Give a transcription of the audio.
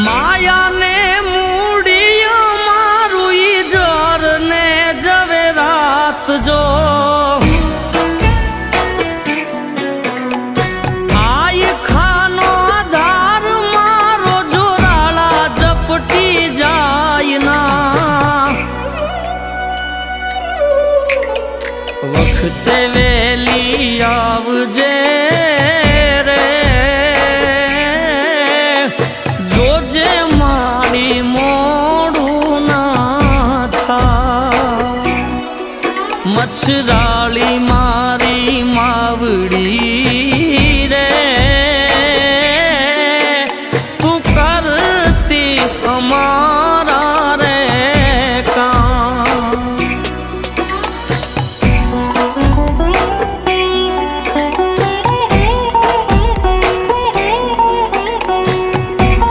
માયાને મૂડી મારું ઈ જરને જવે રાત જો આય ખાનો આધાર મારો જોરાળા ઝપટી જાય ના વખતે વેલી આવજે મચ્છરા